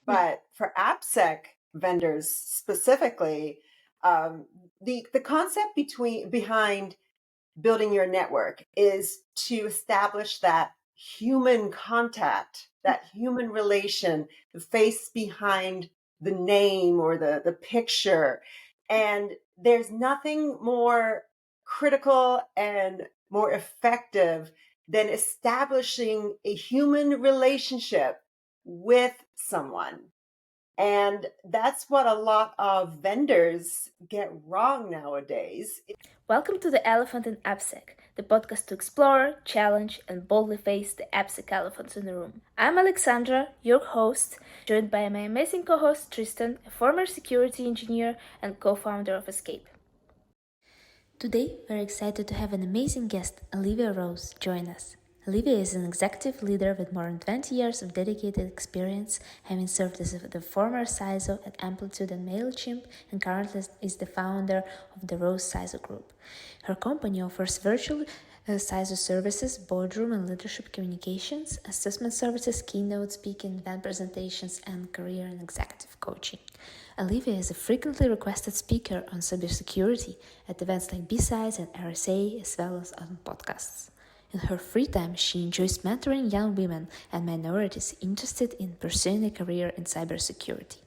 But for AppSec vendors specifically, the concept behind building your network is to establish that human contact, that human relation, the face behind the name or the picture. And there's nothing more critical and more effective than establishing a human relationship with someone. And that's what a lot of vendors get wrong nowadays. Welcome to the Elephant in AppSec, the podcast to explore, challenge, and boldly face the AppSec elephants in the room. I'm Alexandra, your host, joined by my amazing co-host Tristan, a former security engineer and co-founder of Escape. Today, we're excited to have an amazing guest, Olivia Rose, join us. Olivia is an executive leader with more than 20 years of dedicated experience, having served as the former CISO at Amplitude and MailChimp, and currently is the founder of the Rose CISO Group. Her company offers virtual CISO services, boardroom and leadership communications, assessment services, keynote speaking, event presentations, and career and executive coaching. Olivia is a frequently requested speaker on cybersecurity at events like BSides and RSA, as well as on podcasts. In her free time, she enjoys mentoring young women and minorities interested in pursuing a career in cybersecurity.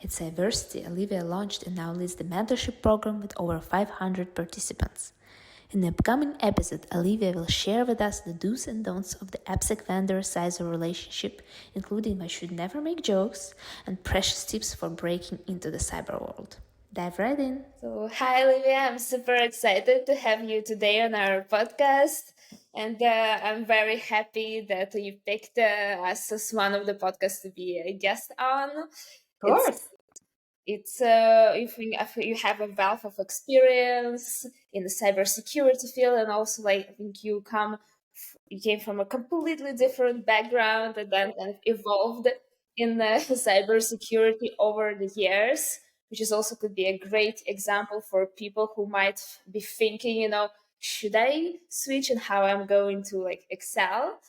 At Cyversity, Olivia launched and now leads the mentorship program with over 500 participants. In the upcoming episode, Olivia will share with us the do's and don'ts of the AppSec vendor-CISO relationship, including why you should never make jokes and precious tips for breaking into the cyber world. Dive right in. So, hi Olivia, I'm super excited to have you today on our podcast. And I'm very happy that you picked us as one of the podcasts to be a guest on. Of course. It's if you have a wealth of experience in the cybersecurity field, and also like I think you came from a completely different background and then kind of evolved in cybersecurity over the years, which is also could be a great example for people who might be thinking, should I switch and how I'm going to like excel.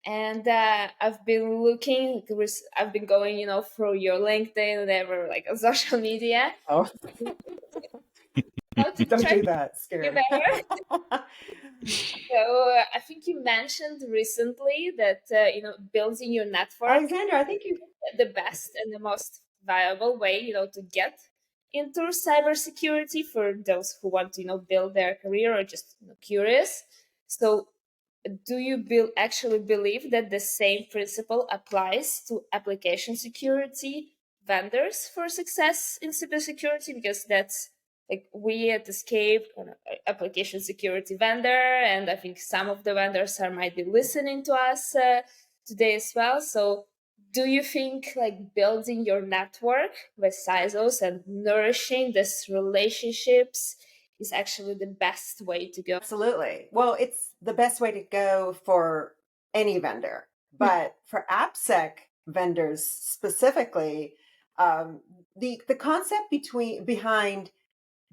And I've been going, through your LinkedIn and ever like on social media. Oh, How to don't try do to that. be Scary. better. So I think you mentioned recently that building your network Alexandra, I think you. the best and the most viable way, to get into cybersecurity for those who want to, build their career or just curious. So do you actually believe that the same principle applies to application security vendors for success in cybersecurity? Because that's like we at Escape, application security vendor, and I think some of the vendors might be listening to us today as well. So do you think like building your network with CISOs and nourishing these relationships is actually the best way to go? Absolutely. Well, it's the best way to go for any vendor. But for AppSec vendors specifically, the concept behind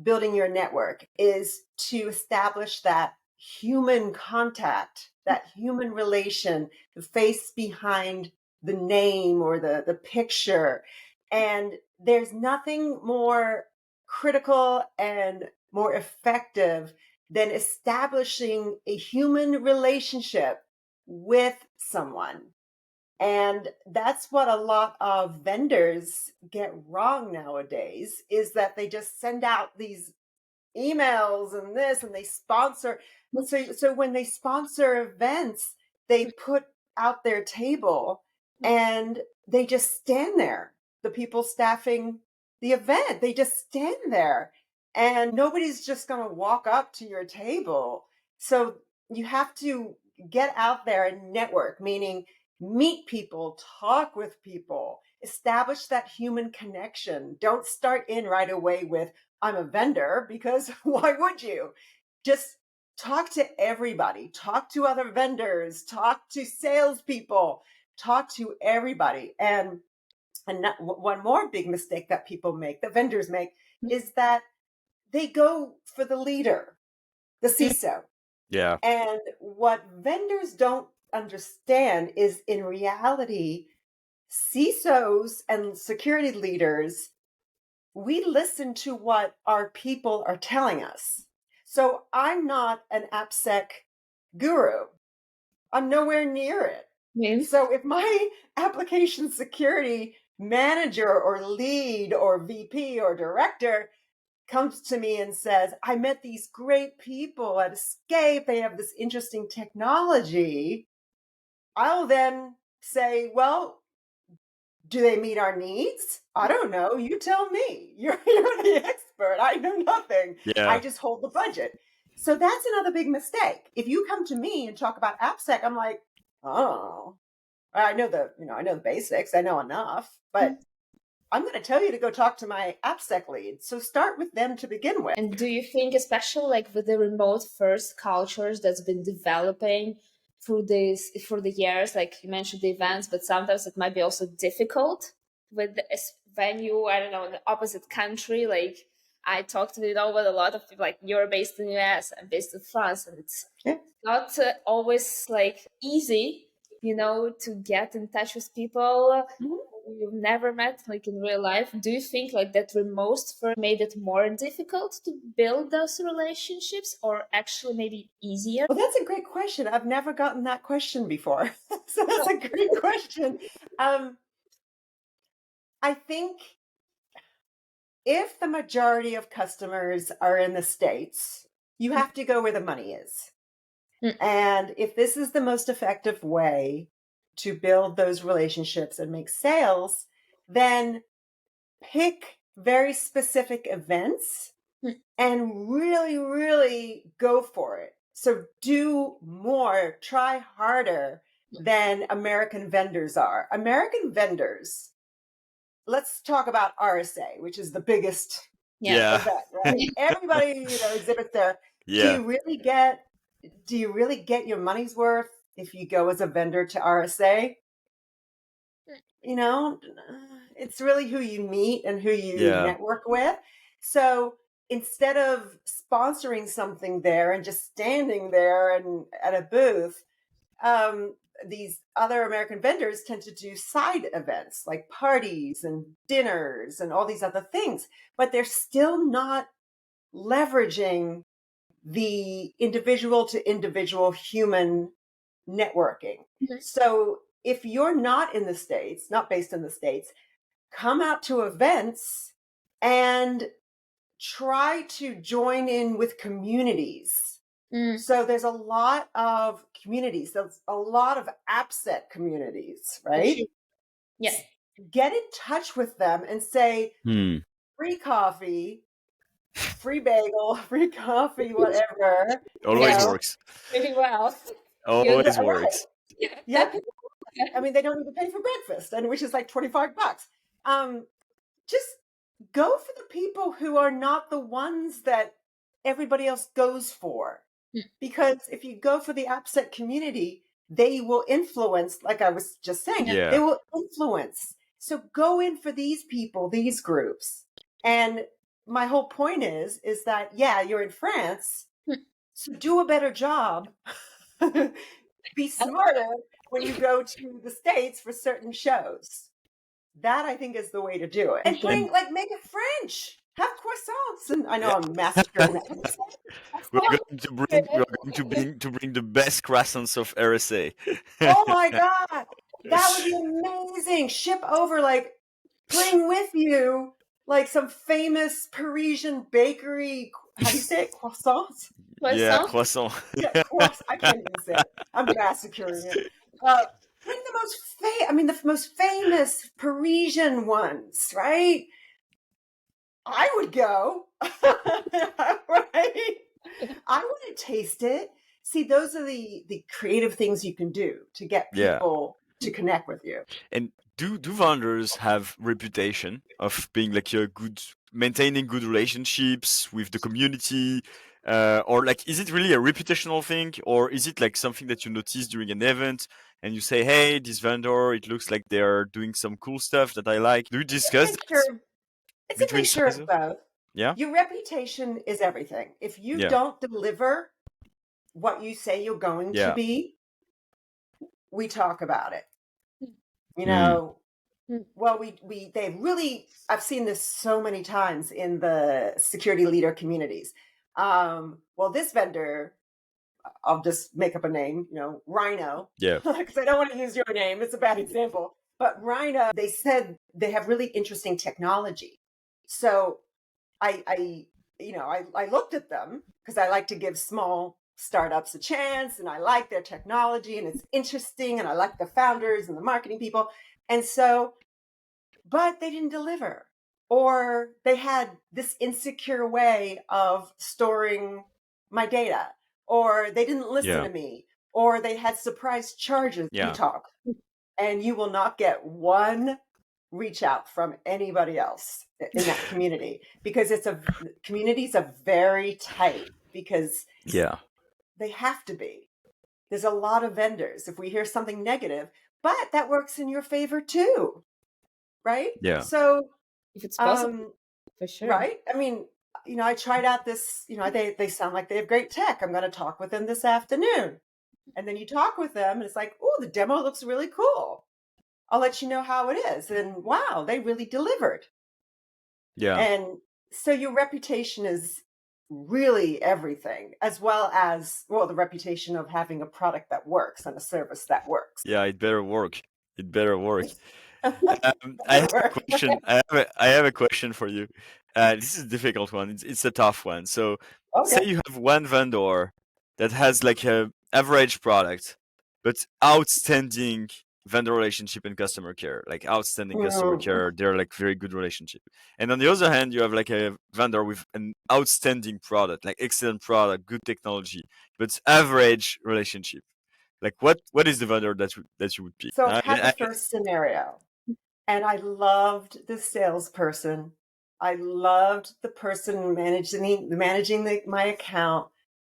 building your network is to establish that human contact, that human relation, the face behind the name or the picture. And there's nothing more critical and more effective than establishing a human relationship with someone. And that's what a lot of vendors get wrong nowadays, is that they just send out these emails and this, and they sponsor. So when they sponsor events, they put out their table and they just stand there. The people staffing the event, they just stand there and nobody's just going to walk up to your table. So you have to get out there and network, meaning meet people, talk with people, establish that human connection. Don't start in right away with, I'm a vendor, because why would you? Just talk to everybody, talk to other vendors, talk to salespeople, talk to everybody. And one more big mistake that people make, that vendors make, is that they go for the leader, the CISO. Yeah. And what vendors don't understand is, in reality, CISOs and security leaders, we listen to what our people are telling us. So I'm not an AppSec guru. I'm nowhere near it. So if my application security manager or lead or VP or director comes to me and says, I met these great people at Escape, they have this interesting technology, I'll then say, well, do they meet our needs? I don't know. You tell me. You're the expert. I know nothing. I Yeah. just hold the budget. So that's another big mistake. If you come to me and talk about AppSec, I'm like, oh, I know the basics. I know enough, but I'm going to tell you to go talk to my AppSec lead. So start with them to begin with. And do you think, especially like with the remote first cultures that's been developing through the years, like you mentioned the events, but sometimes it might be also difficult with when you, I don't know, in the opposite country. Like I talked with a lot of people, like you're based in the US, I'm based in France, and it's not always like easy, to get in touch with people you've never met like in real life. Do you think like that remote first made it more difficult to build those relationships, or actually maybe easier? Well, that's a great question. I've never gotten that question before. So that's a great question. I think if the majority of customers are in the States, you have to go where the money is. And if this is the most effective way to build those relationships and make sales, then pick very specific events and really, really go for it. So do more, try harder than American vendors are. American vendors, let's talk about RSA, which is the biggest event, right? Everybody, exhibits there. Yeah. Do you really get your money's worth if you go as a vendor to RSA? It's really who you meet and who you network with. So instead of sponsoring something there and just standing there and at a booth, these other American vendors tend to do side events like parties and dinners and all these other things, but they're still not leveraging the individual to individual human networking. So if you're not in the States, not based in the States, come out to events and try to join in with communities. So there's a lot of communities. There's a lot of AppSec communities, right? Yeah. Get in touch with them and say, free coffee, free bagel, free coffee, whatever. Always works. Pretty well. Always works. Yeah. I mean, they don't even pay for breakfast, and which is like $25. Just go for the people who are not the ones that everybody else goes for. Because if you go for the AppSec community, they will influence, like I was just saying, they will influence. So go in for these people, these groups. And my whole point is that, you're in France, so do a better job. Be smarter when you go to the States for certain shows. That I think is the way to do it. And make it French. Have croissants. And I know I'm massacring that. We're going to bring the best croissants of RSA. Oh my God. That would be amazing. Ship over, bring with you some famous Parisian bakery. How do you say it? Croissants? Yeah, croissant. I can't even say it. I'm massacring it. Bring the most famous Parisian ones, right? I would go. Right? I want to taste it. See, those are the creative things you can do to get people to connect with you. And do vendors have reputation of being maintaining good relationships with the community? Or is it really a reputational thing, or is it something that you notice during an event and you say, hey, this vendor, it looks like they're doing some cool stuff that I like? Do you discuss it's a mixture of both. Yeah. Your reputation is everything. If you don't deliver what you say you're going to be, we talk about it. Well, they really, I've seen this so many times in the security leader communities. Well, this vendor, I'll just make up a name, Rhino, Yeah. because I don't want to use your name. It's a bad example. But Rhino, they said they have really interesting technology. So I looked at them because I like to give small startups a chance, and I like their technology, and it's interesting, and I like the founders and the marketing people. And so, but they didn't deliver, or they had this insecure way of storing my data, or they didn't listen Yeah. to me, or they had surprise charges. You Yeah. talk, and you will not get one reach out from anybody else in that community, because communities are very tight, because Yeah. they have to be. There's a lot of vendors. If we hear something negative, but that works in your favor too, right? Yeah. So, if it's possible, for sure. right? I mean, I tried out this, they sound like they have great tech. I'm going to talk with them this afternoon. And then you talk with them and it's like, oh, the demo looks really cool. I'll let you know how it is. And wow, they really delivered. Yeah. And so your reputation is really everything, as well as, the reputation of having a product that works and a service that works. Yeah, it better work. It better work. I Better have a work. question. I have a question for you. This is a difficult one. It's a tough one. So, say Okay. you have one vendor that has like a average product, but outstanding vendor relationship and customer care, like outstanding customer care. They're like very good relationship. And on the other hand, you have like a vendor with an outstanding product, like excellent product, good technology, but average relationship. Like what is the vendor that you would pick? So I've had the first scenario, and I loved the salesperson. I loved the person managing my account.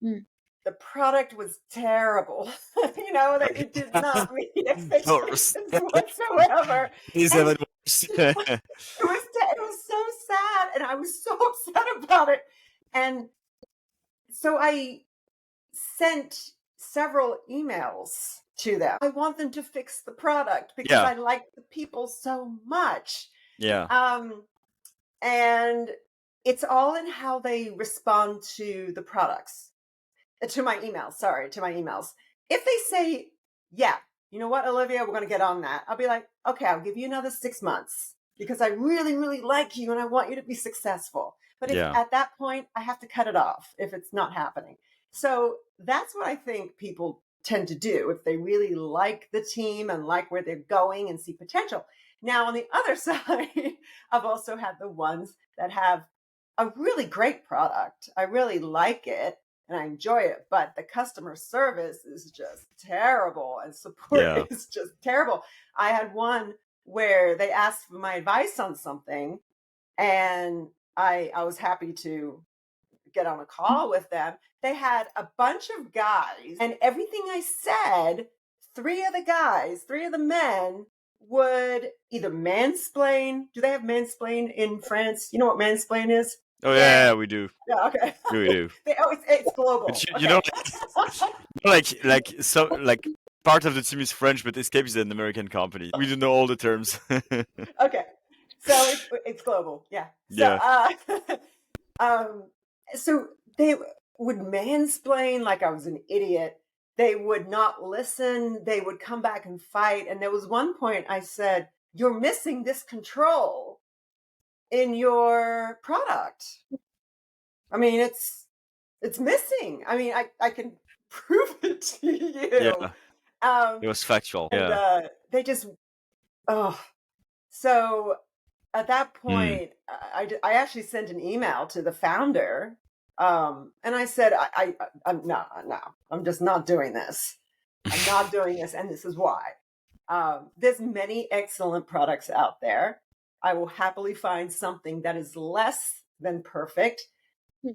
The product was terrible. It did not meet expectations whatsoever. It was so sad, and I was so upset about it. And so I sent several emails to them. I want them to fix the product because I like the people so much. Yeah. And it's all in how they respond to the products, to my emails. If they say, yeah, you know what, Olivia, we're going to get on that, I'll be like, okay, I'll give you another 6 months because I really, really like you and I want you to be successful. But if at that point I have to cut it off if it's not happening. So that's what I think people tend to do if they really like the team and like where they're going and see potential. Now, on the other side, I've also had the ones that have a really great product. I really like it and I enjoy it, but the customer service is just terrible and support is just terrible. I had one where they asked for my advice on something, and I was happy to get on a call with them. They had a bunch of guys, and everything I said, three of the men would either mansplain. Do they have mansplain in France? You know what mansplain is? Oh yeah, we do. Yeah, okay. We do. It's global. But like part of the team is French, but Escape is an American company. We do know all the terms. Okay, so it's global. Yeah. So they would mansplain like I was an idiot. They would not listen. They would come back and fight. And there was one point I said, "You're missing this control in your product. I mean, it's missing. I mean, I can prove it to you." Yeah. It was factual. And, they just, so at that point, I actually sent an email to the founder, and I said, I'm just not doing this. I'm not doing this, and this is why. There's many excellent products out there. I will happily find something that is less than perfect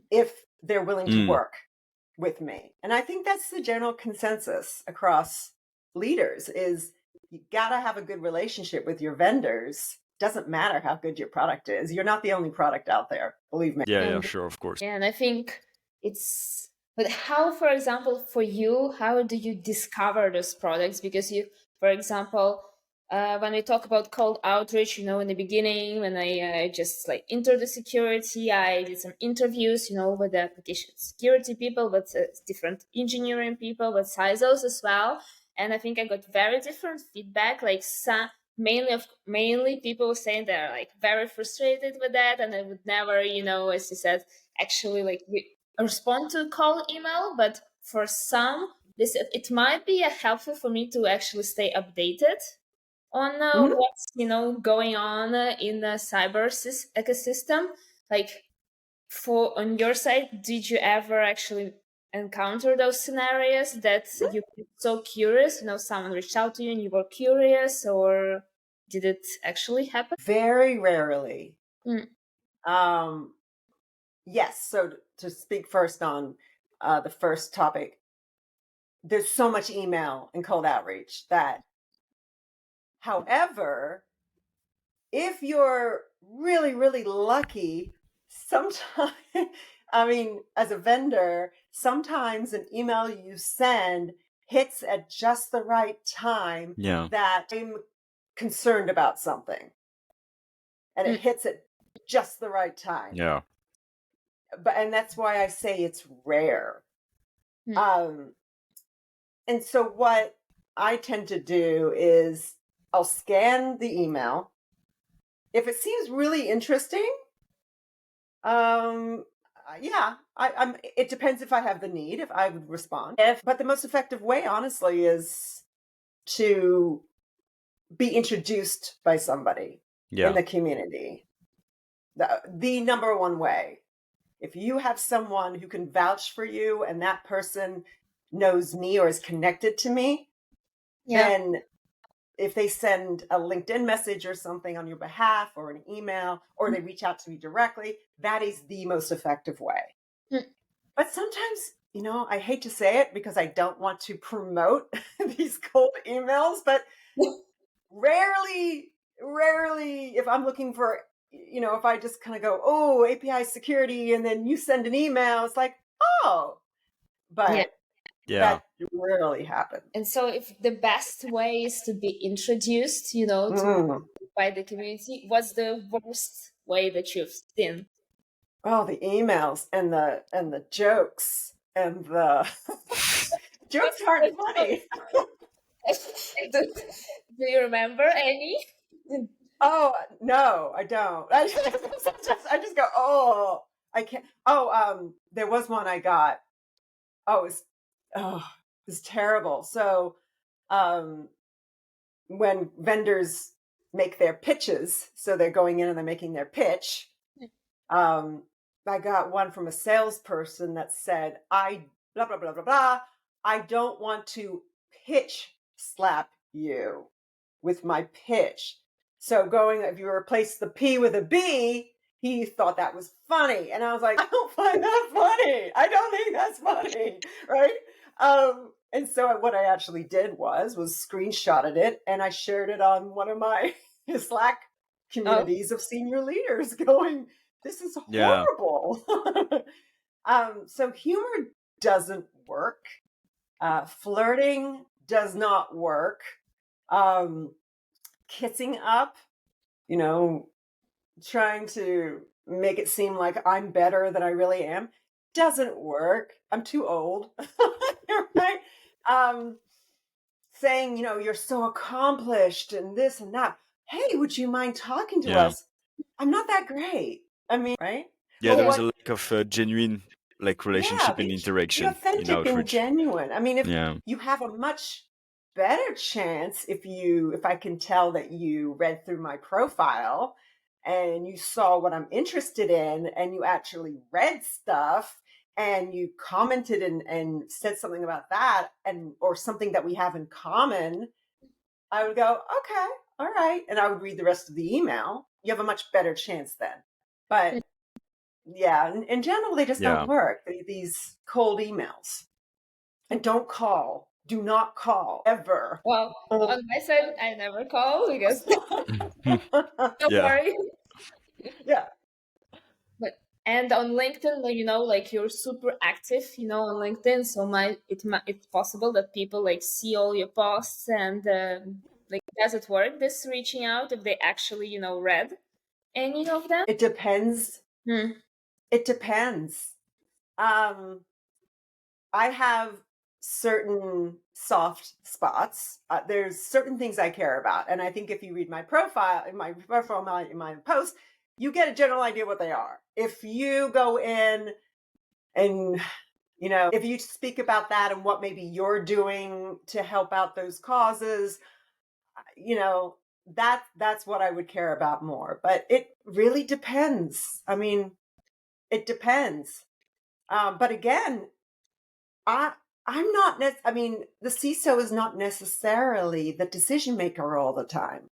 if they're willing to work with me. And I think that's the general consensus across leaders is you got to have a good relationship with your vendors. Doesn't matter how good your product is. You're not the only product out there, believe me. Yeah, sure, of course. And I think but how, for example, for you, how do you discover those products? Because you, for example, when we talk about cold outreach, in the beginning, when I just entered the security, I did some interviews, with the application security people, but different engineering people, but CISOs as well. And I think I got very different feedback, mainly people saying they're very frustrated with that, and I would never, as you said, actually respond to call email. But for some, it might be helpful for me to actually stay updated on what's going on in the cyber ecosystem. On your side, did you ever actually encounter those scenarios that you were so curious, someone reached out to you and you were curious, or did it actually happen? Very rarely. Mm. Yes. So to speak first on the first topic, there's so much email and cold outreach that, however, if you're really, really lucky, sometimes, I mean, as a vendor, sometimes an email you send hits at just the right time that I'm concerned about something. And it hits at just the right time. Yeah. And that's why I say it's rare. And so what I tend to do is I'll scan the email. If it seems really interesting, yeah, it depends if I have the need, if I would respond. But the most effective way, honestly, is to be introduced by somebody in the community. The number one way. If you have someone who can vouch for you and that person knows me or is connected to me, then if they send a LinkedIn message or something on your behalf or an email, or they reach out to me directly, that is the most effective way. But sometimes, I hate to say it because I don't want to promote these cold emails, but rarely, if I'm looking for, if I just kind of go, oh, API security, and then you send an email, it's like, oh, but that rarely happens. And so if the best way is to be introduced, by the community, what's the worst way that you've seen? Oh, the emails and the jokes and the jokes aren't funny. Do you remember any? Oh, no, I don't. I just go, oh, I can't. Oh, there was one I got. Oh, it was terrible. So, when vendors make their pitches, so they're going in and they're making their pitch, I got one from a salesperson that said, I blah, blah, blah, blah, blah. I don't want to pitch slap you with my pitch. So if you replace the P with a B, he thought that was funny. And I was like, I don't find that funny. I don't think that's funny. Right. And so what I actually did was screenshotted it and I shared it on one of my Slack communities of senior leaders going, this is horrible. So humor doesn't work. Flirting does not work. Kissing up, trying to make it seem like I'm better than I really am, doesn't work. I'm too old. Right? Saying, you're so accomplished and this and that. Hey, would you mind talking to us? I'm not that great. I mean, right? Yeah, there was a lack of genuine relationship and interaction. Be authentic and genuine. I mean, if you have a much better chance if I can tell that you read through my profile and you saw what I'm interested in and you actually read stuff and you commented and said something about that or something that we have in common, I would go, okay, all right. And I would read the rest of the email. You have a much better chance then. But yeah, in general, they just don't work. These cold emails. And don't call. Do not call ever. Well, on my side, I never call because don't worry. Yeah. And on LinkedIn, you're super active, on LinkedIn. So it's possible that people see all your posts and Like, does it work, this reaching out, if they actually, read any of them? It depends. Hmm. It depends. I have certain soft spots. There's certain things I care about, and I think if you read my profile, in my post, you get a general idea what they are. If you go in and if you speak about that and what maybe you're doing to help out those causes, that's what I would care about more. But it really depends. I mean, it depends. But again, I'm not. I mean, the CISO is not necessarily the decision maker all the time.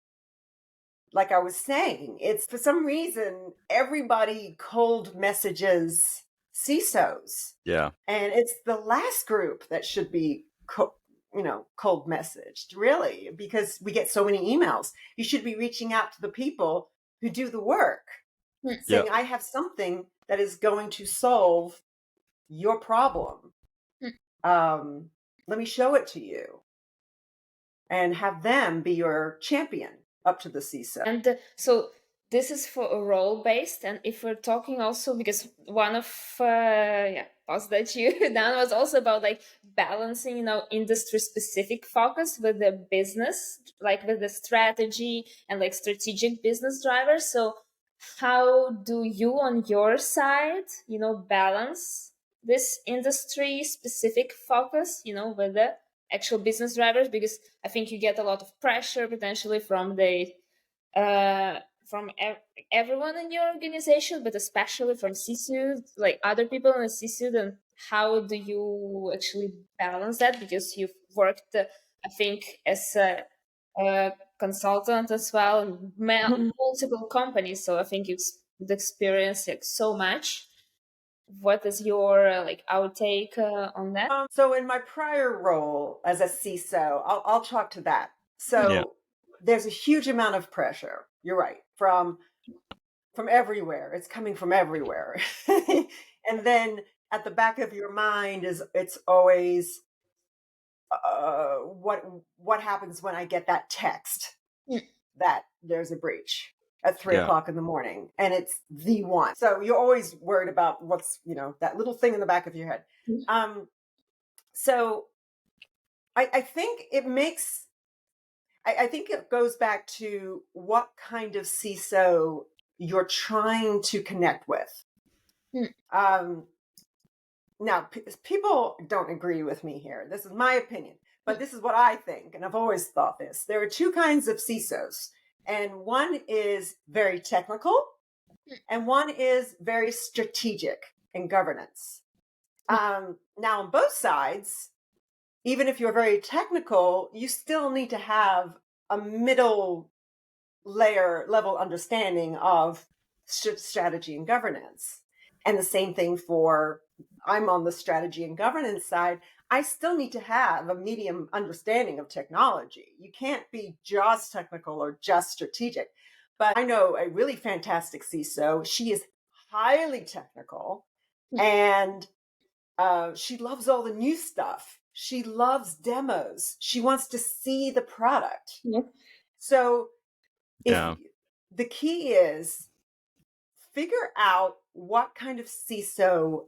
Like I was saying, it's for some reason everybody cold messages CISOs. Yeah. And it's the last group that should be, cold messaged, really, because we get so many emails. You should be reaching out to the people who do the work, saying, I have something that is going to solve your problem. Let me show it to you, and have them be your champion up to the CISO. And so this is for a role based, and if we're talking also, because one of posts that you done was also about like balancing industry specific focus with the business, like with the strategy and like strategic business drivers. So how do you on your side balance this industry specific focus with the actual business drivers? Because I think you get a lot of pressure potentially from the everyone in your organization, but especially from CISO, like other people in the CISO. Then how do you actually balance that? Because you've worked, I think, as a consultant as well in multiple companies. So I think you've experienced like so much. What is your like outtake on that? So in my prior role as a CISO, I'll talk to that. So there's a huge amount of pressure. You're right, from everywhere. It's coming from everywhere. And then at the back of your mind it's always what happens when I get that text that there's a breach at 3:00 in the morning, and it's the one. So you're always worried about what's that little thing in the back of your head. So I think it makes. I think it goes back to what kind of CISO you're trying to connect with. Now, people don't agree with me here. This is my opinion, but this is what I think, and I've always thought this. There are two kinds of CISOs, and one is very technical, and one is very strategic in governance. Now, on both sides, even if you're very technical, you still need to have a middle level understanding of strategy and governance. And the same thing for, I'm on the strategy and governance side. I still need to have a medium understanding of technology. You can't be just technical or just strategic. But I know a really fantastic CISO. She is highly technical, and she loves all the new stuff. She loves demos. She wants to see the product. So the key is figure out what kind of CISO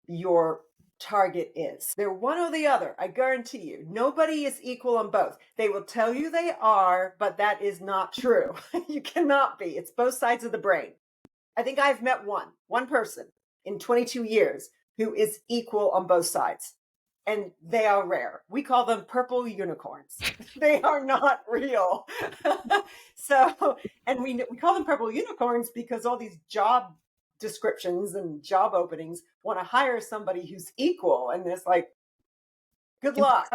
your target is. They're one or the other. I guarantee you. Nobody is equal on both. They will tell you they are, but that is not true. You cannot be. It's both sides of the brain. I think I've met one person in 22 years who is equal on both sides. And they are rare. We call them purple unicorns. They are not real. So, and we call them purple unicorns because all these job descriptions and job openings want to hire somebody who's equal, and it's like, good luck.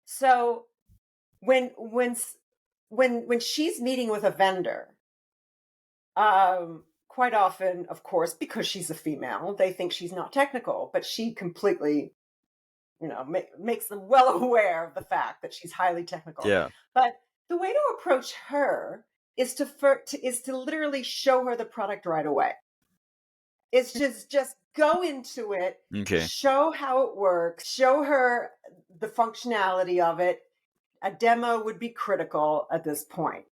So when she's meeting with a vendor, quite often, of course, because she's a female, they think she's not technical, but she completely makes them well aware of the fact that she's highly technical. But the way to approach her is to literally show her the product right away. It's just go into it, show how it works, show her the functionality of it, a demo would be critical at this point.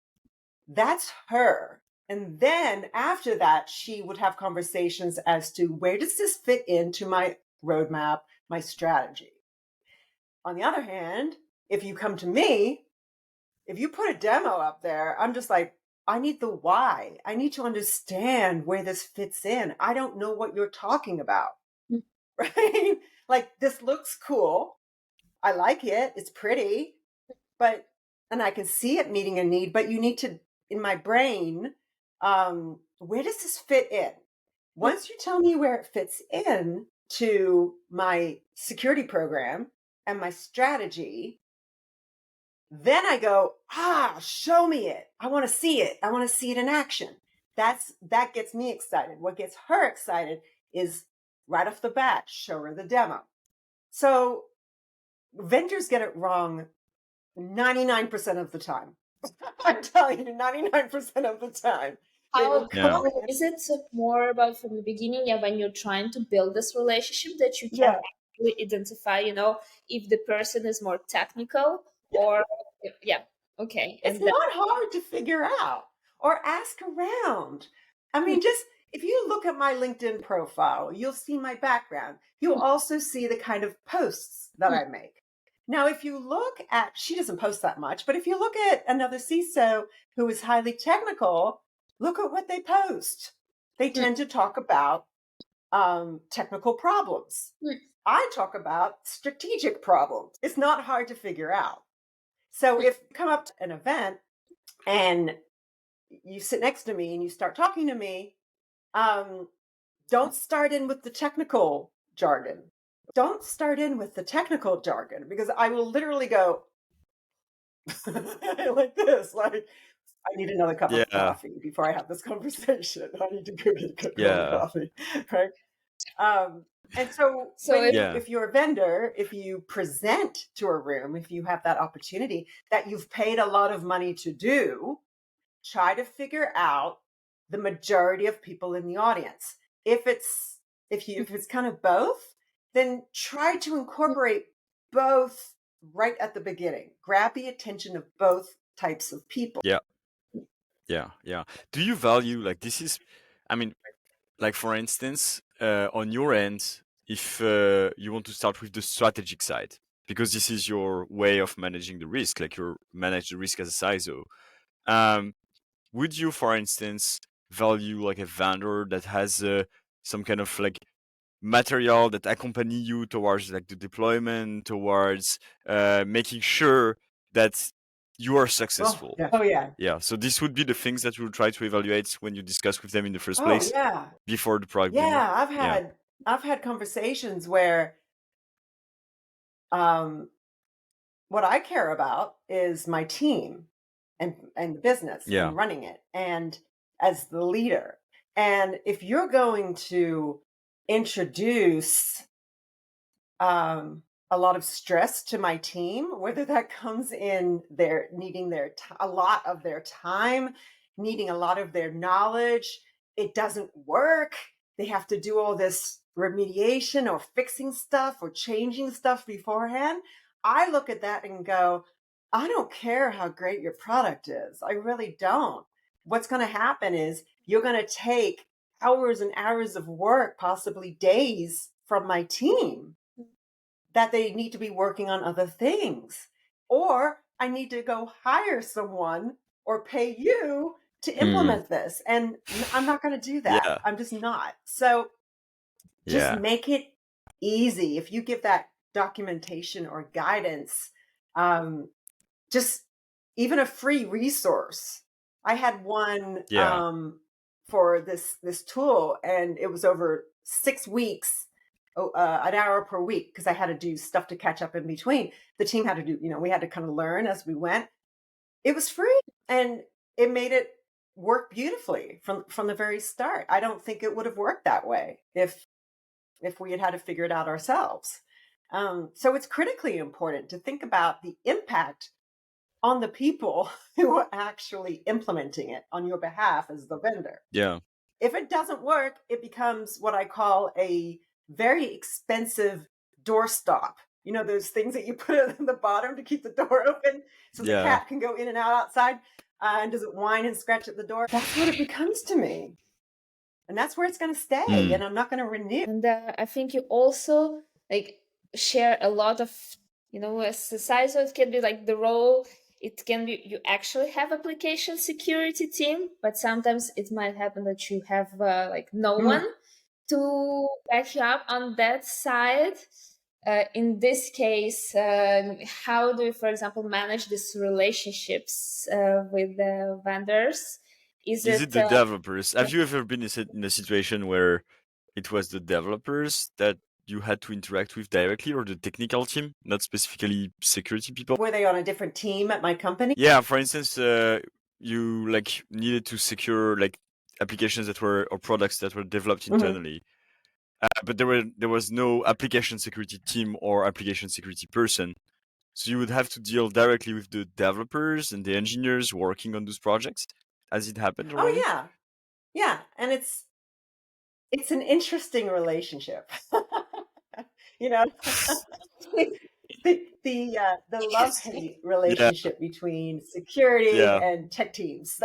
That's her. And then after that, she would have conversations as to where does this fit into my roadmap, my strategy. On the other hand, if you come to me, if you put a demo up there, I'm just like, I need the why. I need to understand where this fits in. I don't know what you're talking about, right? Like, this looks cool. I like it. It's pretty, and I can see it meeting a need, but you need to, in my brain, where does this fit in? Once you tell me where it fits in to my security program and my strategy, then I go, show me it. I want to see it. I want to see it in action. That gets me excited. What gets her excited is right off the bat, show her the demo. So vendors get it wrong 99% of the time. I'm telling you, 99% of the time. How is it more about from the beginning, when you're trying to build this relationship, that you can actually identify, if the person is more technical or okay. It's not hard to figure out or ask around. I mean, just if you look at my LinkedIn profile, you'll see my background. You'll also see the kind of posts that I make. Now, if you look at, she doesn't post that much, but if you look at another CISO who is highly technical, look at what they post. They tend to talk about technical problems. I talk about strategic problems. It's not hard to figure out. So if you come up to an event and you sit next to me and you start talking to me, don't start in with the technical jargon. Don't start in with the technical jargon, because I will literally go like this, like, I need another cup of coffee before I have this conversation. I need to go get a cup of coffee, right? And so if you're a vendor, if you present to a room, if you have that opportunity that you've paid a lot of money to do, try to figure out the majority of people in the audience. If it's kind of both, then try to incorporate both right at the beginning. Grab the attention of both types of people. Yeah. Do you value, like, this is, I mean, like, for instance, on your end, if you want to start with the strategic side, because this is your way of managing the risk, like you manage the risk as a CISO, would you, for instance, value like a vendor that has some kind of like material that accompany you towards like the deployment, towards making sure that you are successful? Yeah. So this would be the things that you'll try to evaluate when you discuss with them in the first place. Before the product. I've had conversations where what I care about is my team and the business and running it, and as the leader. And if you're going to introduce a lot of stress to my team, whether that comes in their needing a lot of their time, needing a lot of their knowledge, it doesn't work. They have to do all this remediation or fixing stuff or changing stuff beforehand. I look at that and go, I don't care how great your product is. I really don't. What's going to happen is you're going to take hours and hours of work, possibly days, from my team that they need to be working on other things. Or I need to go hire someone or pay you to implement this. And I'm not going to do that. I'm just not. So just make it easy. If you give that documentation or guidance, just even a free resource. I had one for this tool, and it was over 6 weeks, an hour per week, because I had to do stuff to catch up in between. The team had to do, we had to kind of learn as we went. It was free, and it made it work beautifully from the very start. I don't think it would have worked that way if we had to figure it out ourselves. So it's critically important to think about the impact on the people who are actually implementing it on your behalf as the vendor. If it doesn't work, it becomes what I call a very expensive doorstop You know, those things that you put at the bottom to keep the door open so the Yeah. cat can go in and out outside and doesn't whine and scratch at the door. That's what it becomes to me. And that's where it's going to stay. And I'm not going to renew. And I think you also like share a lot of, as a CISO, it can be like the role. It can be you actually have application security team, but sometimes it might happen that you have like no one to back you up on that side. In this case, how do you, for example, manage these relationships with the vendors? Is it the developers? Have you ever been in a situation where it was the developers that you had to interact with directly, or the technical team, not specifically security people? Were they on a different team at my company? Yeah, for instance, you like needed to secure like applications that were or products that were developed internally, but there was no application security team or application security person. So you would have to deal directly with the developers and the engineers working on those projects. Has it happened already? Oh yeah, and it's an interesting relationship. You know, the love-hate relationship between security Yeah. and tech teams.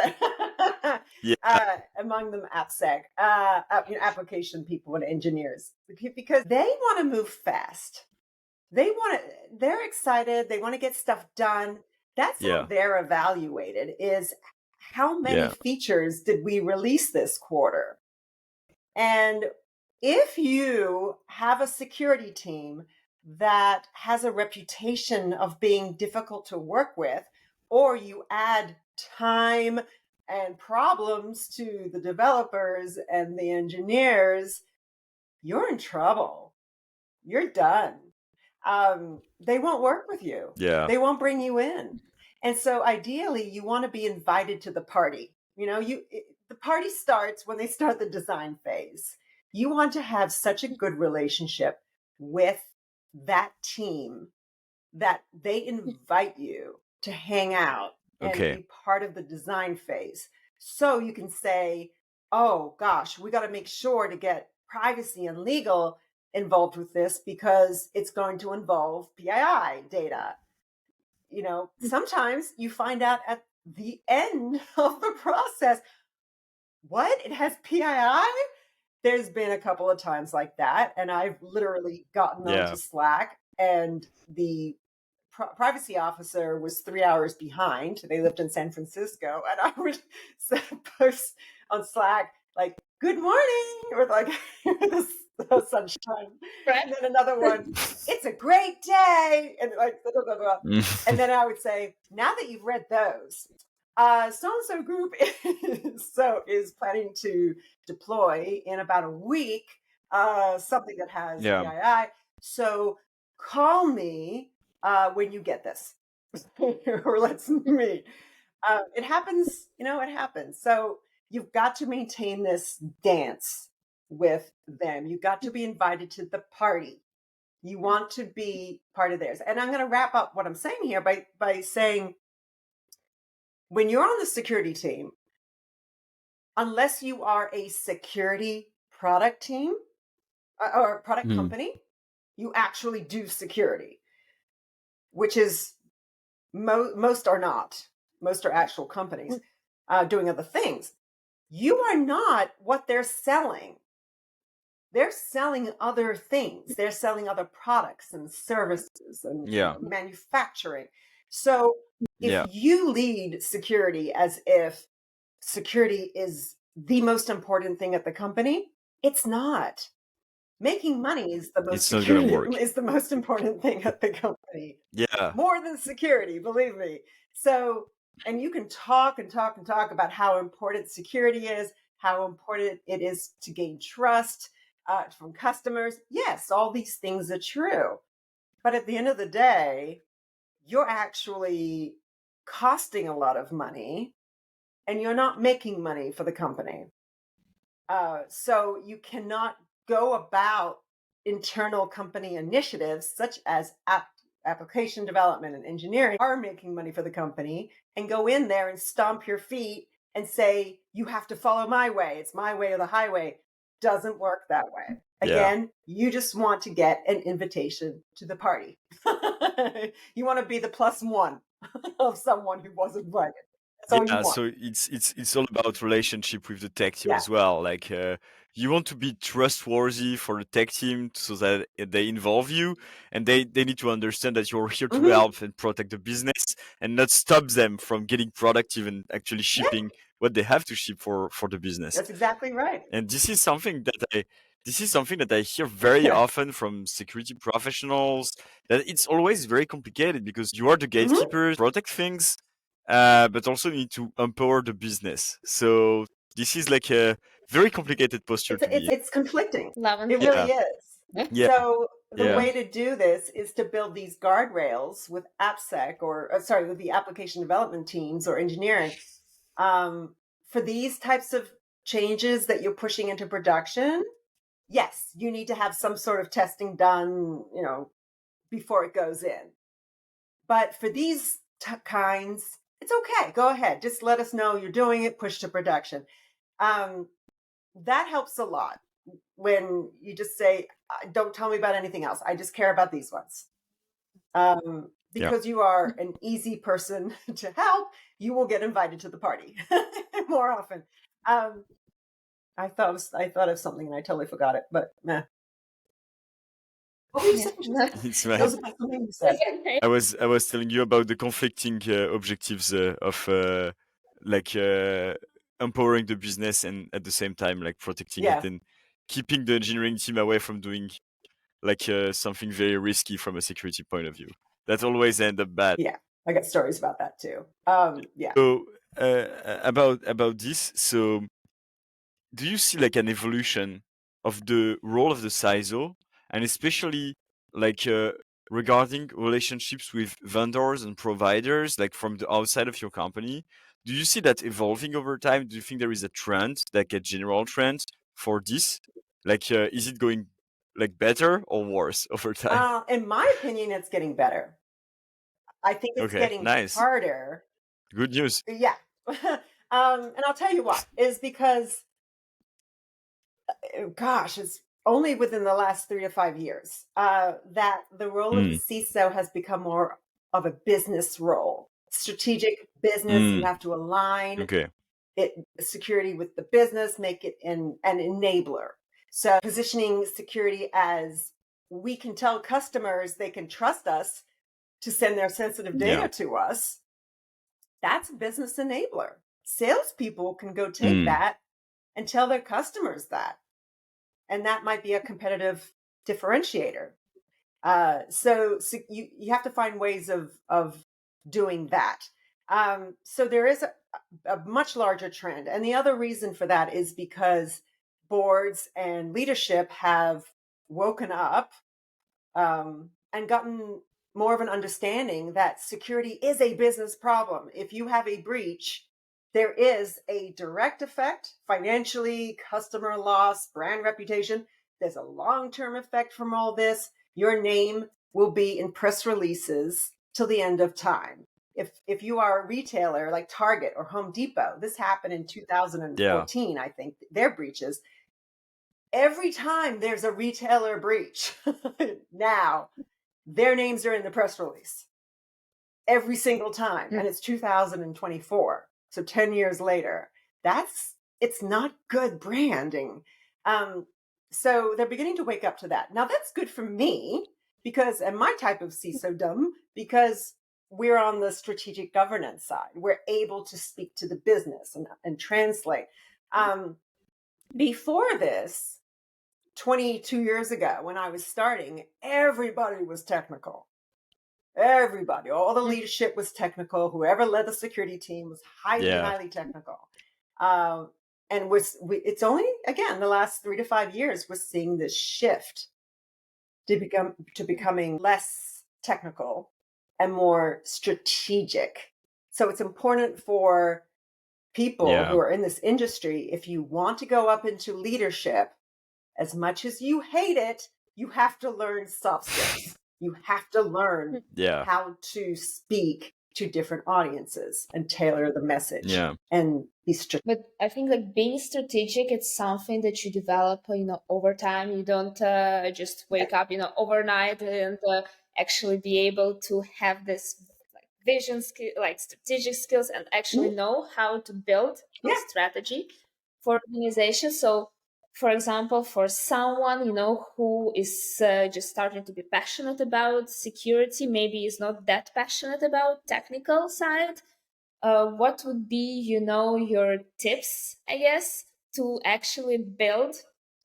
Yeah. Among them AppSec, application people and engineers, because they want to move fast. They're excited. They want to get stuff done. That's how they're evaluated, is how many features did we release this quarter? And if you have a security team that has a reputation of being difficult to work with, or you add time and problems to the developers and the engineers, you're in trouble. You're done. They won't work with you. Yeah. They won't bring you in. And so ideally, you want to be invited to the party. You know, the party starts when they start the design phase. You want to have such a good relationship with that team that they invite you to hang out and be part of the design phase. So you can say, oh gosh, we got to make sure to get privacy and legal involved with this because it's going to involve PII data. You know, sometimes you find out at the end of the process, what? It has PII? There's been a couple of times like that. And I've literally gotten onto Slack, and the privacy officer was 3 hours behind. They lived in San Francisco. And I would post on Slack, like, good morning, with like the sunshine. And then another one, it's a great day. And like, blah, blah, blah, blah. And then I would say, now that you've read those, so-and-so group is planning to deploy in about a week something that has PII. So call me when you get this, or let's meet. It happens, it happens. So you've got to maintain this dance with them. You've got to be invited to the party. You want to be part of theirs. And I'm going to wrap up what I'm saying here by saying, when you're on the security team, unless you are a security product team or product company, you actually do security, which is most are not. Most are actual companies doing other things. You are not what they're selling. They're selling other things. They're selling other products and services and manufacturing. So if you lead security as if security is the most important thing at the company, it's not. Making money is the most is the most important thing at the company. Yeah. More than security, believe me. So, and you can talk and talk and talk about how important security is, how important it is to gain trust from customers. Yes, all these things are true. But at the end of the day, you're actually costing a lot of money and you're not making money for the company. So you cannot go about internal company initiatives such as application development and engineering are making money for the company and go in there and stomp your feet and say, you have to follow my way. It's my way or the highway. Doesn't work that way. Again, you just want to get an invitation to the party. You want to be the plus one of someone who was invited. That's all you want. So it's all about relationship with the tech team Yeah. as well. Like you want to be trustworthy for the tech team so that they involve you, and they need to understand that you're here to help and protect the business and not stop them from getting productive and actually shipping what they have to ship for the business. That's exactly right. And this is something that I hear very often from security professionals, that it's always very complicated because you are the gatekeepers, protect things, but also need to empower the business. So this is like a very complicated posture to be in. It's conflicting. Love and It really is. Yeah. So the way to do this is to build these guardrails with AppSec with the application development teams or engineering. For these types of changes that you're pushing into production, yes, you need to have some sort of testing done, before it goes in. But for these kinds, it's okay. Go ahead. Just let us know you're doing it, push to production. That helps a lot when you just say, don't tell me about anything else. I just care about these ones. Because you are an easy person to help, you will get invited to the party more often. I thought of something and I totally forgot it, but meh. What were you saying? It's That was about something you said. I was telling you about the conflicting objectives of empowering the business and at the same time like protecting it and keeping the engineering team away from doing something very risky from a security point of view. That always end up bad. Yeah, I got stories about that too. So about this, so do you see like an evolution of the role of the CISO, and especially like regarding relationships with vendors and providers, like from the outside of your company? Do you see that evolving over time? Do you think there is a trend, like a general trend for this? Like, is it going like better or worse over time? In my opinion, it's getting better. I think it's getting harder. Good news. Yeah. And I'll tell you why. Is because, it's only within the last 3 to 5 years that the role of the CISO has become more of a business role. Strategic business, you have to align security with the business, make it an enabler. So positioning security as we can tell customers they can trust us to send their sensitive data to us, that's a business enabler. Salespeople can go take that and tell their customers that. And that might be a competitive differentiator. So you have to find ways of doing that. So there is a much larger trend. And the other reason for that is because boards and leadership have woken up and gotten more of an understanding that security is a business problem. If you have a breach, there is a direct effect financially, customer loss, brand reputation. There's a long-term effect from all this. Your name will be in press releases till the end of time. If you are a retailer like Target or Home Depot, this happened in 2014, I think, their breaches. Every time there's a retailer breach, now their names are in the press release. Every single time. And it's 2024. So 10 years later, it's not good branding. So they're beginning to wake up to that. Now that's good for me and my type of CISO-dom, because we're on the strategic governance side. We're able to speak to the business and translate. Before this, 22 years ago, when I was starting, everybody was technical. Everybody, all the leadership was technical. Whoever led the security team was highly technical. And it's only, again, the last 3 to 5 years, we're seeing this shift to becoming less technical and more strategic. So it's important for people who are in this industry, if you want to go up into leadership, as much as you hate it, you have to learn soft skills. You have to learn how to speak to different audiences and tailor the message and be strategic. But I think like being strategic, it's something that you develop, over time. You don't just wake up, overnight and actually be able to have this like vision skill, like strategic skills, and actually know how to build Yeah. strategy for organization. So, for example, for someone who is just starting to be passionate about security, maybe is not that passionate about technical side, what would be, your tips, I guess, to actually build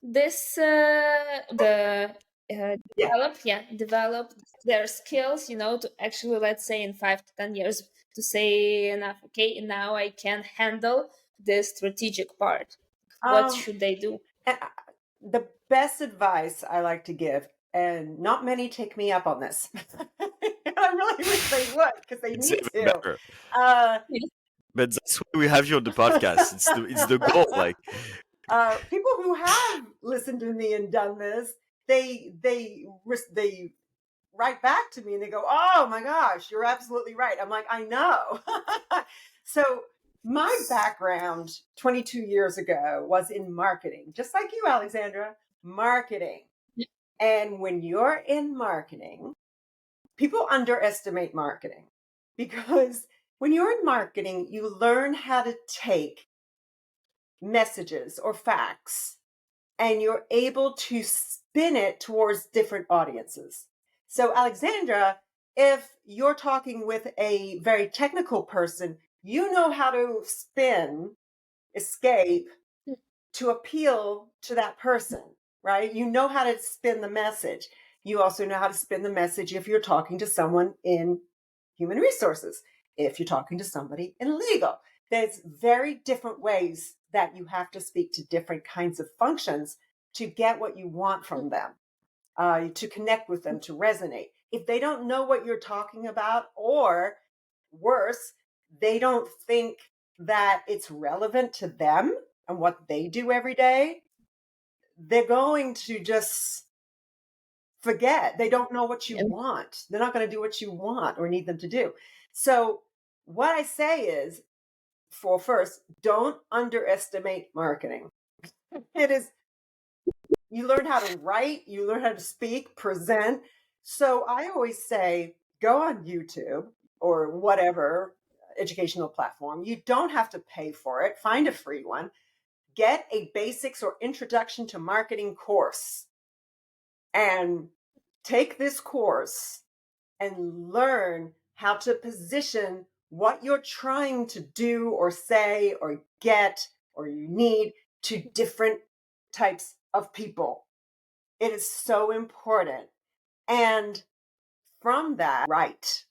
this, develop their skills, to actually, let's say, in 5 to 10 years, to say enough, okay, now I can handle the strategic part. What should they do? The best advice I like to give, and not many take me up on this. I really wish they would, because they It's need even to. better. But that's why we have you on the podcast. It's the goal. Like People who have listened to me and done this, they write back to me and they go, "Oh my gosh, you're absolutely right." I'm like, "I know." So my background 22 years ago was in marketing, just like you, Alexandra, marketing. And when you're in marketing, people underestimate marketing, because when you're in marketing, you learn how to take messages or facts and you're able to spin it towards different audiences. So, Alexandra, if you're talking with a very technical person, you know how to spin escape to appeal to that person, right? You know how to spin the message. You also know how to spin the message if you're talking to someone in human resources, if you're talking to somebody in legal. There's very different ways that you have to speak to different kinds of functions to get what you want from them, to connect with them, to resonate. If they don't know what you're talking about, or worse, they don't think that it's relevant to them and what they do every day, they're going to just forget. They don't know what you want. They're not going to do what you want or need them to do. So what I say is, for first, don't underestimate marketing. It is, you learn how to write, you learn how to speak, present. So I always say, go on YouTube or whatever educational platform. You don't have to pay for it. Find a free one. Get a basics or introduction to marketing course and take this course and learn how to position what you're trying to do or say or get or you need to different types of people. It is so important. And from that, right.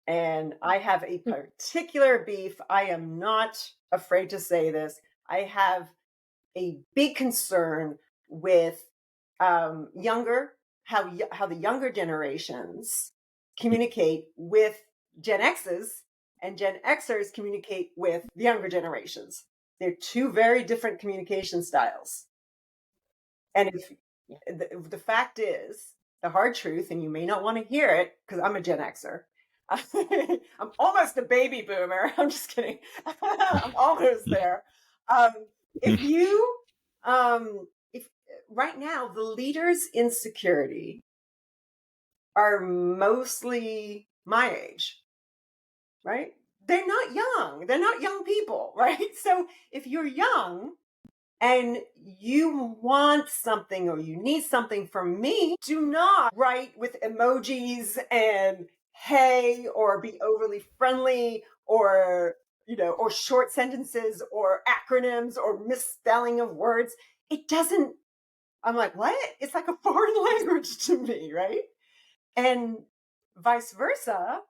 And I have a particular beef. I am not afraid to say this. I have a big concern with how the younger generations communicate with Gen X's, and Gen Xers communicate with the younger generations. They're two very different communication styles. And if the fact is, the hard truth, and you may not want to hear it because I'm a Gen Xer. I'm almost a baby boomer. I'm just kidding. I'm almost there. If you, if right now the leaders in security are mostly my age, right? They're not young. They're not young people, right? So if you're young and you want something or you need something from me, do not write with emojis and hey, or be overly friendly, or or short sentences or acronyms or misspelling of words. It doesn't, I'm like, what? It's like a foreign language to me, right? And vice versa.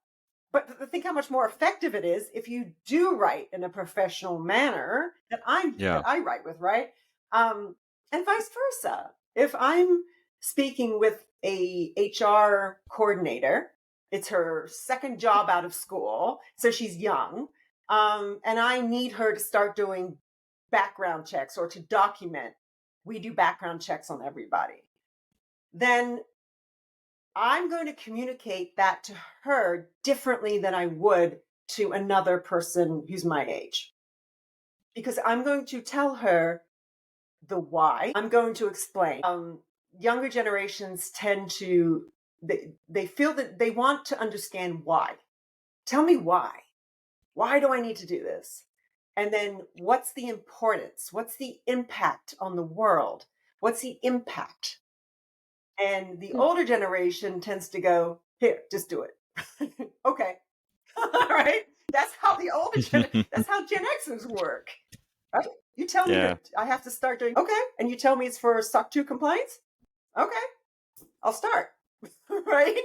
But think how much more effective it is if you do write in a professional manner that I write with, right? And vice versa. If I'm speaking with a HR coordinator, it's her second job out of school, so she's young, and I need her to start doing background checks or to document. We do background checks on everybody. Then I'm going to communicate that to her differently than I would to another person who's my age. because I'm going to tell her the why. I'm going to explain. Younger generations tend to, they feel that they want to understand why. Tell me why. Why do I need to do this? And then what's the importance? What's the impact on the world? What's the impact? And the older generation tends to go, here, just do it. Okay. All right. That's how that's how Gen Xers work. Right? You tell me Yeah. that I have to start doing, okay. And you tell me it's for SOC 2 compliance? Okay, I'll start. Right?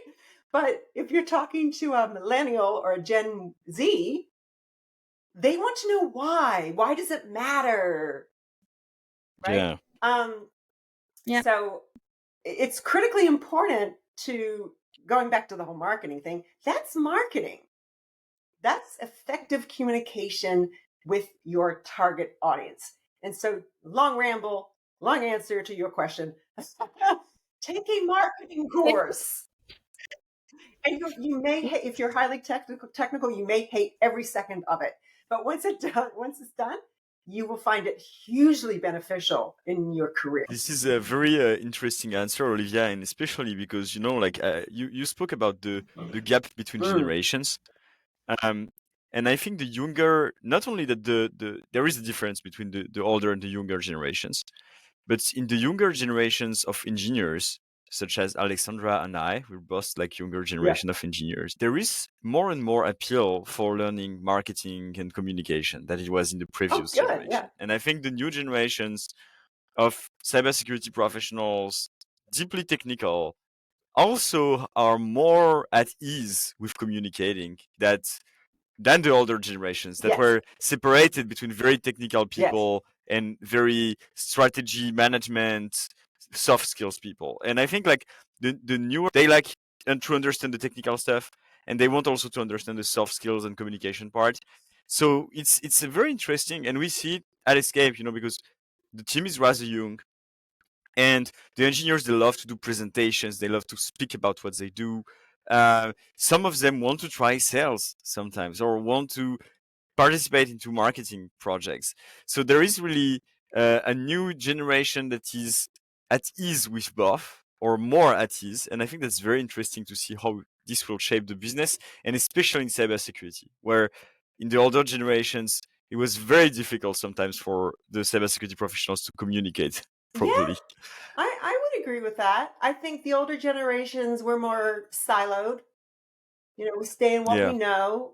But if you're talking to a millennial or a Gen Z, they want to know why. Why does it matter? Right? Yeah. So it's critically important to, going back to the whole marketing thing, that's marketing. That's effective communication with your target audience. And so, long ramble, long answer to your question. Take a marketing course. And you may hate, if you're highly technical, you may hate every second of it. But once it's done, you will find it hugely beneficial in your career. This is a very interesting answer, Olivia, and especially because you spoke about the gap between generations, and I think the younger, not only that there is a difference between the older and the younger generations, but in the younger generations of engineers, such as Alexandra and I, we're both like younger generation of engineers. There is more and more appeal for learning marketing and communication than it was in the previous generation. Yeah. And I think the new generations of cybersecurity professionals, deeply technical, also are more at ease with communicating than the older generations that were separated between very technical people and very strategy management, soft skills people. And I think like the newer, they like to understand the technical stuff, and they want also to understand the soft skills and communication part. So it's a very interesting, and we see it at Escape, because the team is rather young, and the engineers, they love to do presentations, they love to speak about what they do. Some of them want to try sales sometimes, or want to participate into marketing projects. So there is really a new generation that is at ease with both, or more at ease. And I think that's very interesting to see how this will shape the business, and especially in cybersecurity, where in the older generations, it was very difficult sometimes for the cybersecurity professionals to communicate properly. Yeah, I would agree with that. I think the older generations were more siloed. We stay in what we know.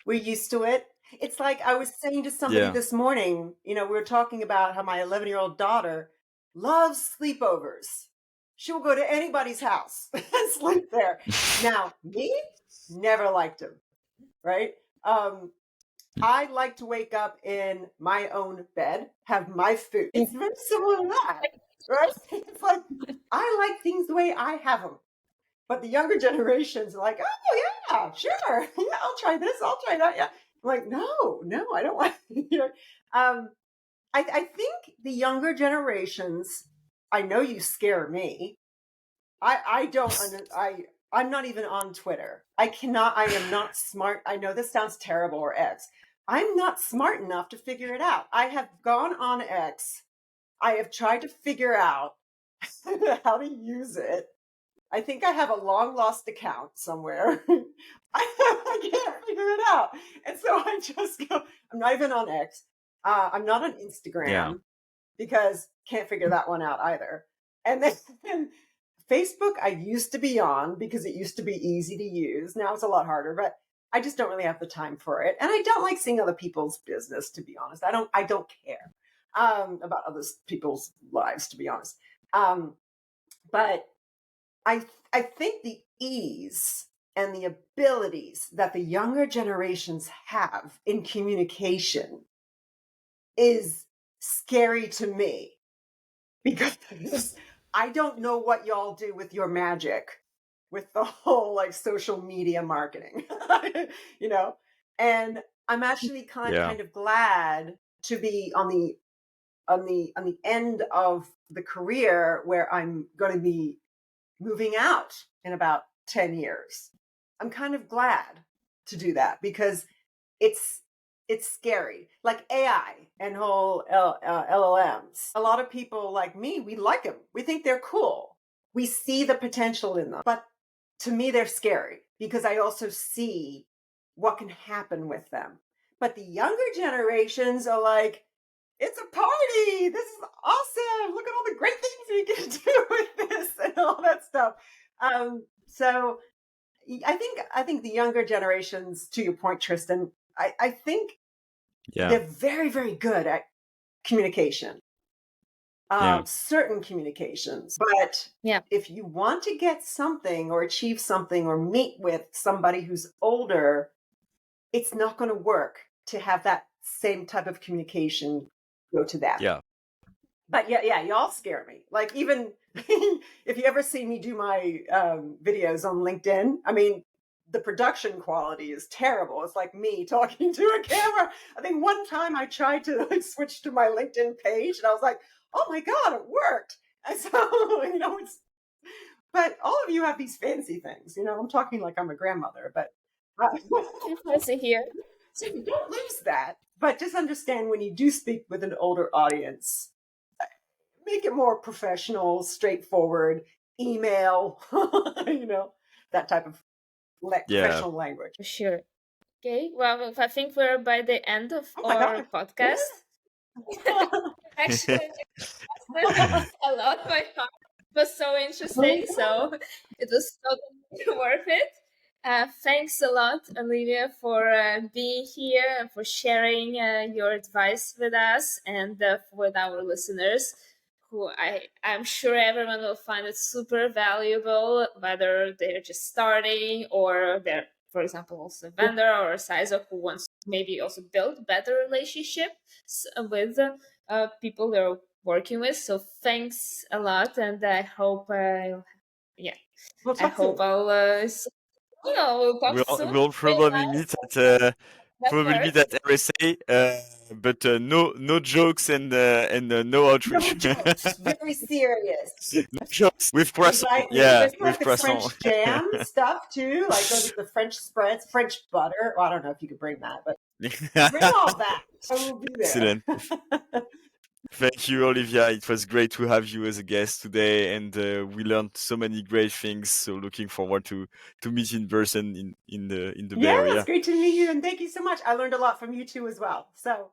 We're used to it. It's like I was saying to somebody this morning, we were talking about how my 11-year-old daughter loves sleepovers. She will go to anybody's house and sleep there. Now, me, never liked him, right? I like to wake up in my own bed, have my food. It's very similar to that, right? It's like, I like things the way I have them. But the younger generations are like, oh, yeah, sure. Yeah, I'll try this. I'll try that. Yeah. I'm like, no, I don't want I think the younger generations, I know you scare me. I'm not even on Twitter. I am not smart. I know this sounds terrible, or X. I'm not smart enough to figure it out. I have gone on X. I have tried to figure out how to use it. I think I have a long lost account somewhere. I can't figure it out. And so I just go, I'm not even on X. I'm not on Instagram because can't figure that one out either. And then Facebook, I used to be on because it used to be easy to use. Now it's a lot harder, but I just don't really have the time for it. And I don't like seeing other people's business, to be honest. I don't care about other people's lives, to be honest. But I think the ease and the abilities that the younger generations have in communication is scary to me, because I don't know what y'all do with your magic with the whole like social media marketing, and I'm actually kind of glad to be on the end of the career where I'm going to be moving out in about 10 years. I'm kind of glad to do that because it's it's scary. Like AI and whole LLMs. A lot of people like me, we like them. We think they're cool. We see the potential in them. But to me, they're scary because I also see what can happen with them. But the younger generations are like, it's a party. This is awesome. Look at all the great things we can do with this and all that stuff. So I think the younger generations, to your point, Tristan, I think they're very, very good at communication. Certain communications. But if you want to get something or achieve something or meet with somebody who's older, it's not going to work to have that same type of communication go to them. Yeah. But y'all scare me. Like, even if you ever see me do my videos on LinkedIn, I mean, the production quality is terrible. It's like me talking to a camera. I think one time I tried to switch to my LinkedIn page and I was like, oh my God, it worked. And so, but all of you have these fancy things, I'm talking like I'm a grandmother, but I see here. So don't lose that, but just understand when you do speak with an older audience, make it more professional, straightforward, email, that type of professional language. For sure. Okay, well, I think we're by the end of our podcast. Actually, a lot by heart. It was so interesting, so it was totally worth it. Thanks a lot, Olivia, for being here and for sharing your advice with us and with our listeners, who I'm sure everyone will find it super valuable, whether they're just starting or they're, for example, also a vendor or a CISO who wants to maybe also build better relationships with people they're working with. So thanks a lot, and I hope, I hope I'll we'll talk soon. We'll probably meet at RSA, but no jokes and no outreach. No jokes, very serious. No jokes with croissant. With croissant. French jam stuff too, like the French spreads, French butter. Well, I don't know if you could bring that, but bring all that. I will be there. Excellent. Thank you, Olivia. It was great to have you as a guest today, and we learned so many great things. So looking forward to meet in person in the Bay Area. It's great to meet you, and thank you so much. I learned a lot from you too as well. So